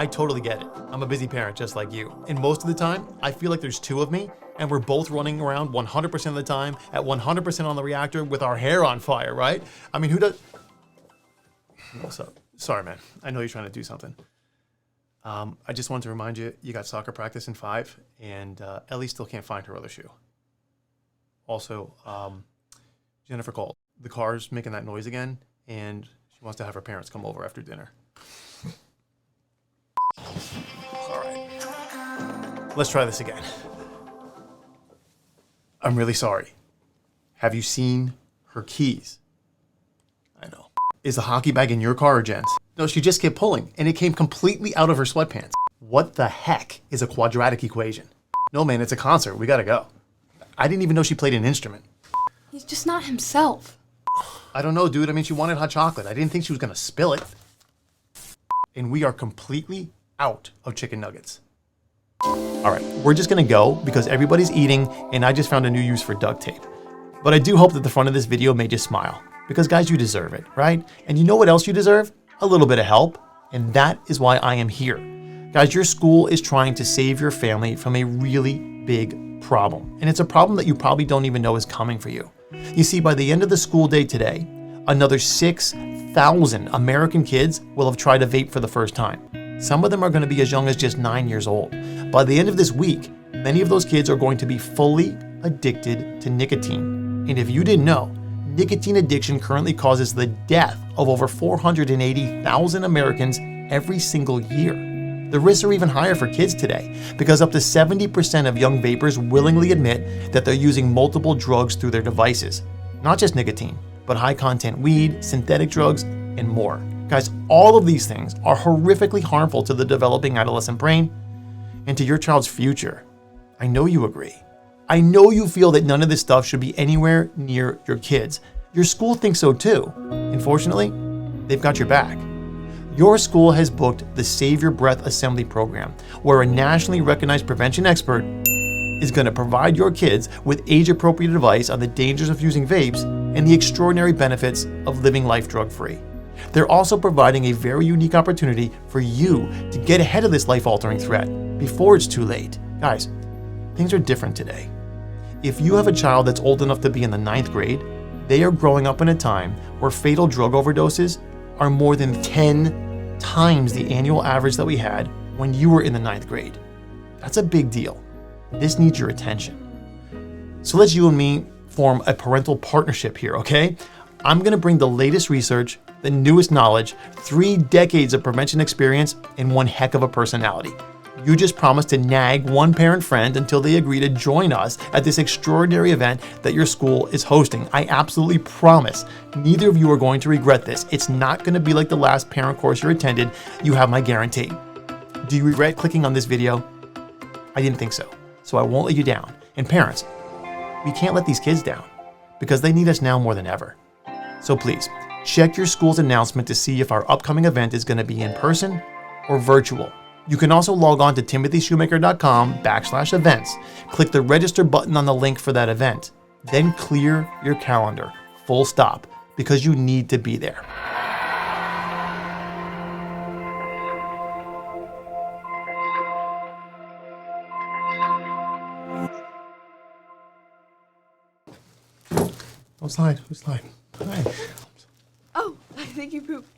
I totally get it. I'm a busy parent just like you. And most of the time, I feel like there's two of me, and we're both running around 100% of the time at 100% on the reactor with our hair on fire, right? I mean, who does... What's up? Sorry, man. I know you're trying to do something. I just wanted to remind you, you got soccer practice in 5, and Ellie still can't find her other shoe. Also, Jennifer called. The car's making that noise again, and she wants to have her parents come over after dinner. All right. Let's try this again. I'm really sorry. Have you seen her keys? I know. Is the hockey bag in your car or Jen's? No, she just kept pulling, and it came completely out of her sweatpants. What the heck is a quadratic equation? No, man, it's a concert. We gotta go. I didn't even know she played an instrument. He's just not himself. I don't know, dude. I mean, she wanted hot chocolate. I didn't think she was gonna spill it. And we are completely out of chicken nuggets. All right, we're just gonna go because everybody's eating, and I just found a new use for duct tape. But I do hope that the front of this video made you smile. Because guys, you deserve it, right? And you know what else you deserve? A little bit of help. And that is why I am here. Guys, your school is trying to save your family from a really big problem. And it's a problem that you probably don't even know is coming for you. You see, by the end of the school day today, another 6,000 American kids will have tried to vape for the first time. Some of them are going to be as young as just 9 years old. By the end of this week, many of those kids are going to be fully addicted to nicotine. And if you didn't know, nicotine addiction currently causes the death of over 480,000 Americans every single year. The risks are even higher for kids today because up to 70% of young vapers willingly admit that they're using multiple drugs through their devices. Not just nicotine, but high-content weed, synthetic drugs, and more. Guys, all of these things are horrifically harmful to the developing adolescent brain and to your child's future. I know you agree. I know you feel that none of this stuff should be anywhere near your kids. Your school thinks so too. Unfortunately, they've got your back. Your school has booked the Save Your Breath Assembly program, where a nationally recognized prevention expert is going to provide your kids with age-appropriate advice on the dangers of using vapes and the extraordinary benefits of living life drug-free. They're also providing a very unique opportunity for you to get ahead of this life-altering threat before it's too late. Guys, things are different today. If you have a child that's old enough to be in the 9th grade, they are growing up in a time where fatal drug overdoses are more than 10 times the annual average that we had when you were in the 9th grade. That's a big deal. This needs your attention. So let's you and me form a parental partnership here, okay? I'm gonna bring the latest research, the newest knowledge, 3 decades of prevention experience, and one heck of a personality. You just promised to nag one parent friend until they agree to join us at this extraordinary event that your school is hosting. I absolutely promise neither of you are going to regret this. It's not going to be like the last parent course you attended. You have my guarantee. Do you regret clicking on this video? I didn't think so. So I won't let you down. And parents, we can't let these kids down because they need us now more than ever. So please, check your school's announcement to see if our upcoming event is going to be in person or virtual. You can also log on to timothyshoemaker.com/events. Click the register button on the link for that event. Then clear your calendar, full stop, because you need to be there. Don't slide. Who's slide? Hi. Oh, I think you pooped.